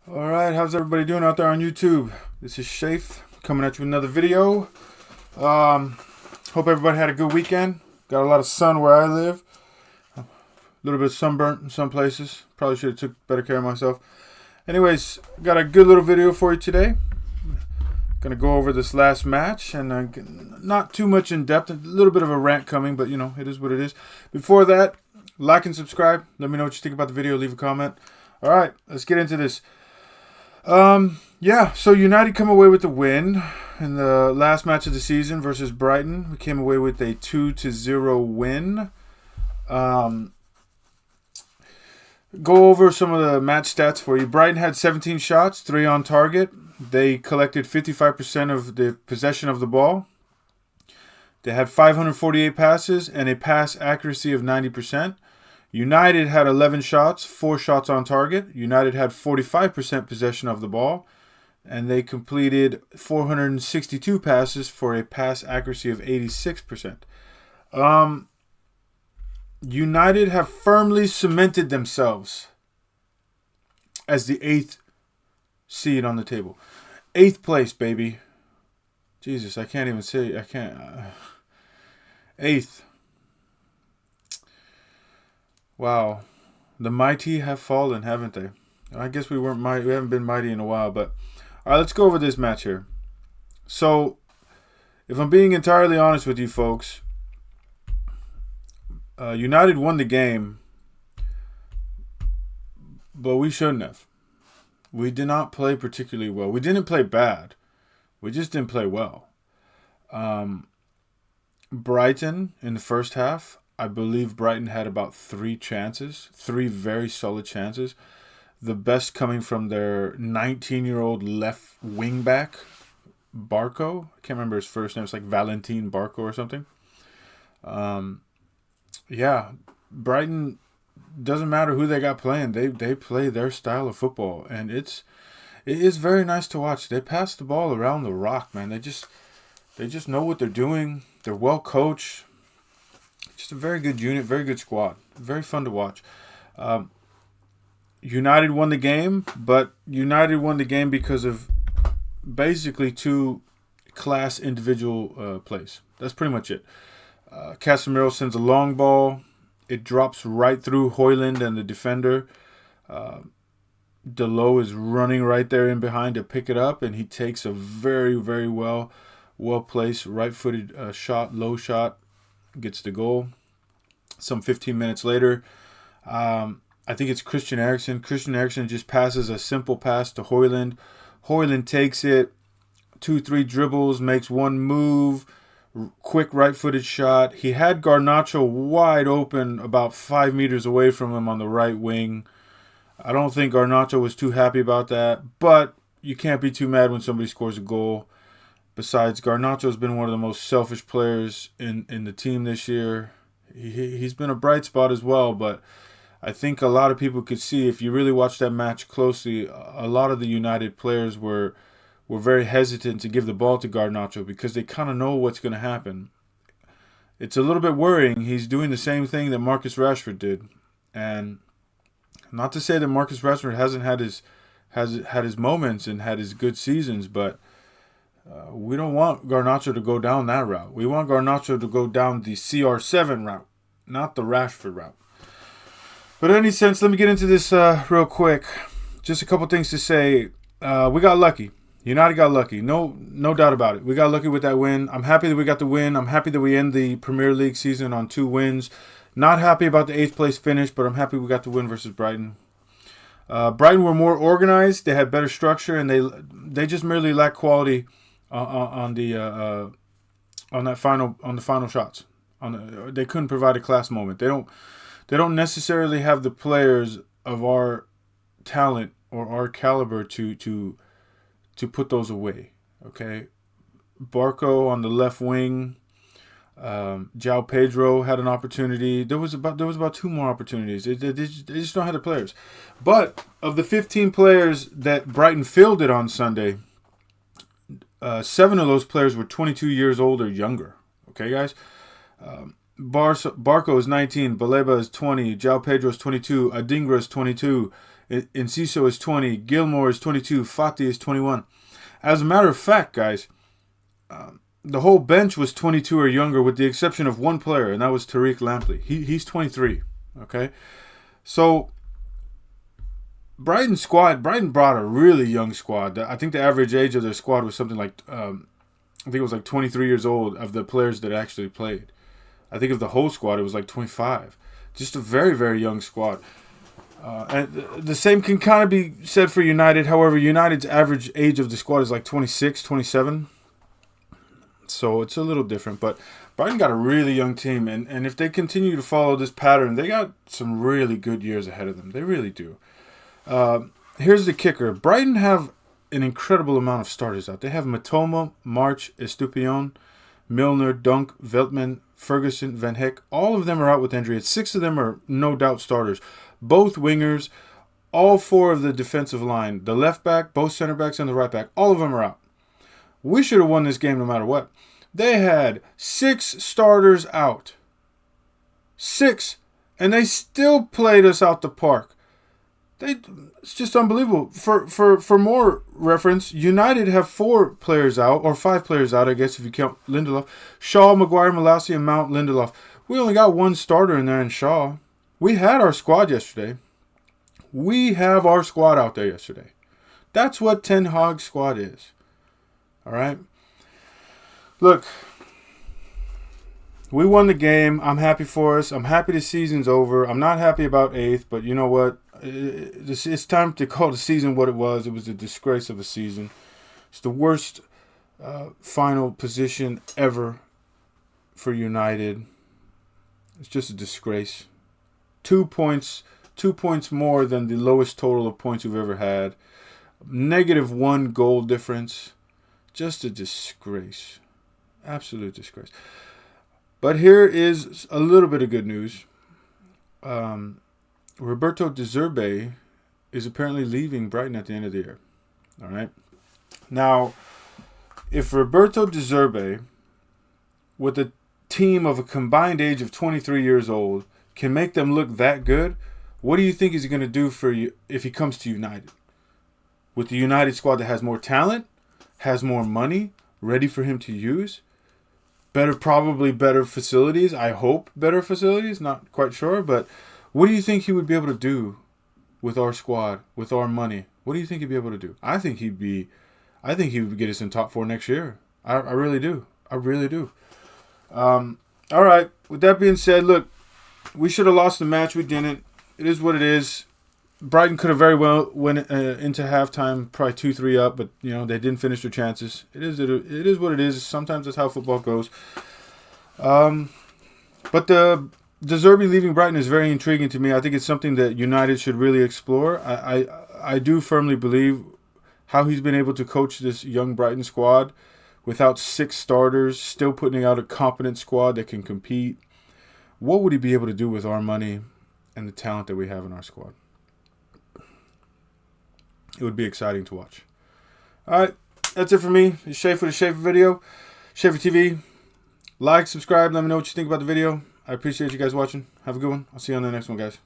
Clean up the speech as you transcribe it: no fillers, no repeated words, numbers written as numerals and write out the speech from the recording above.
Alright, how's everybody doing out there on YouTube? This is Shafe coming at you with another video. Hope everybody had a good weekend. Got a lot of sun where I live. A little bit sunburnt in some places. Probably should have took better care of myself. Anyways, got a good little video for you today. Gonna go over this last match and not too much in depth. A little bit of a rant coming, but you know, it is what it is. Before that, like and subscribe. Let me know what you think about the video. Leave a comment. Alright, let's get into this. Yeah, so United come away with the win in the last match of the season versus Brighton. We came away with a 2-0 win. Go over some of the match stats for you. Brighton had 17 shots, 3 on target. They collected 55% of the possession of the ball. They had 548 passes and a pass accuracy of 90%. United had 11 shots, 4 shots on target. United had 45% possession of the ball, and they completed 462 passes for a pass accuracy of 86%. United have firmly cemented themselves as the 8th seed on the table. 8th place, baby. Jesus, I can't even say, 8th. Wow, the mighty have fallen, haven't they? I guess we weren't mighty. We haven't been mighty in a while, but all right, let's go over this match here. So, if I'm being entirely honest with you, folks, United won the game, but we shouldn't have. We did not play particularly well. We didn't play bad. We just didn't play well. Brighton in the first half. I believe Brighton had about 3 chances, 3 very solid chances. The best coming from their 19-year-old left wing back, Barco. I can't remember his first name. It's like Valentin Barco or something. Yeah, Brighton, doesn't matter who they got playing. They play their style of football, and it is very nice to watch. They pass the ball around the rock, man. They just know what they're doing. They're well coached. Just a very good unit, very good squad. Very fun to watch. United won the game, but United won the game because of basically 2 class individual plays. That's pretty much it. Casemiro sends a long ball. It drops right through Højlund and the defender. Delo is running right there in behind to pick it up, and he takes a very, very well placed right-footed shot, low shot. Gets the goal. Some 15 minutes later, I think it's Christian Eriksen. Christian Eriksen just passes a simple pass to Højlund. Højlund takes it, 2-3 dribbles, makes one move, quick right-footed shot. He had Garnacho wide open about 5 meters away from him on the right wing. I don't think Garnacho was too happy about that, but you can't be too mad when somebody scores a goal. Besides, Garnacho's been one of the most selfish players in the team this year. He's been a bright spot as well, but I think a lot of people could see, if you really watch that match closely, a lot of the United players were very hesitant to give the ball to Garnacho because they kind of know what's going to happen. It's a little bit worrying. He's doing the same thing that Marcus Rashford did. And not to say that Marcus Rashford hasn't had his moments and had his good seasons, but we don't want Garnacho to go down that route. We want Garnacho to go down the CR7 route, not the Rashford route. But in any sense, let me get into this real quick. Just a couple things to say. We got lucky. United got lucky. No doubt about it. We got lucky with that win. I'm happy that we got the win. I'm happy that we end the Premier League season on 2 wins. Not happy about the 8th place finish, but I'm happy we got the win versus Brighton. Brighton were more organized. They had better structure, and they just merely lacked quality on the final shots. They couldn't provide a class moment. They don't necessarily have the players of our talent or our caliber to put those away. Okay, Barco on the left wing. João Pedro had an opportunity. There was about 2 more opportunities. They just don't have the players. But of the 15 players that Brighton fielded on Sunday, 7 of those players were 22 years old or younger. Okay, guys? Barco is 19, Baleba is 20, João Pedro is 22, Adingra is 22, Enciso is 20. Gilmore is 22. Fati is 21. As a matter of fact, guys, the whole bench was 22 or younger with the exception of one player, and that was Tariq Lampley. He's 23, okay? So, Brighton brought a really young squad. I think the average age of their squad was something like, I think it was like 23 years old of the players that actually played. I think of the whole squad, it was like 25. Just a very, very young squad. And the same can kind of be said for United. However, United's average age of the squad is like 26, 27. So it's a little different. But Brighton got a really young team. And if they continue to follow this pattern, they got some really good years ahead of them. They really do. Here's the kicker. Brighton have an incredible amount of starters out. They have Matoma, March, Estupiñán, Milner, Dunk, Veltman, Ferguson, Van Heck. All of them are out with injury. 6 of them are no doubt starters. Both wingers, all 4 of the defensive line, the left back, both center backs, and the right back, all of them are out. We should have won this game no matter what. They had 6 starters out. 6. And they still played us out the park. It's just unbelievable. For more reference, United have 4 players out, or 5 players out, I guess, if you count Lindelof. Shaw, Maguire, Malacia, and Mount, Lindelof. We only got 1 starter in there in Shaw. We had our squad yesterday. We have our squad out there yesterday. That's what Ten Hag's squad is. All right? Look, we won the game. I'm happy for us. I'm happy the season's over. I'm not happy about 8th, but you know what? It's time to call the season what it was. It was a disgrace of a season. It's the worst final position ever for United. It's just a disgrace. 2 points more than the lowest total of points we've ever had. -1 goal difference. Just a disgrace. Absolute disgrace. But here is a little bit of good news. Roberto De Zerbi is apparently leaving Brighton at the end of the year. All right. Now, if Roberto De Zerbi, with a team of a combined age of 23 years old, can make them look that good, what do you think he's going to do for you if he comes to United? With the United squad that has more talent, has more money, ready for him to use, probably better facilities. I hope better facilities. Not quite sure, but what do you think he would be able to do with our squad, with our money? What do you think he'd be able to do? I think he would get us in top 4 next year. I really do. I really do. All right. With that being said, look, we should have lost the match. We didn't. It is what it is. Brighton could have very well went into halftime, probably 2-3 up, but they didn't finish their chances. It is what it is. Sometimes that's how football goes. But the De Zerbi leaving Brighton is very intriguing to me. I think it's something that United should really explore. I do firmly believe how he's been able to coach this young Brighton squad without 6 starters, still putting out a competent squad that can compete. What would he be able to do with our money and the talent that we have in our squad? It would be exciting to watch. All right, that's it for me. It's Schaefer, the Schaefer video. Schaefer TV. Like, subscribe, let me know what you think about the video. I appreciate you guys watching. Have a good one. I'll see you on the next one, guys.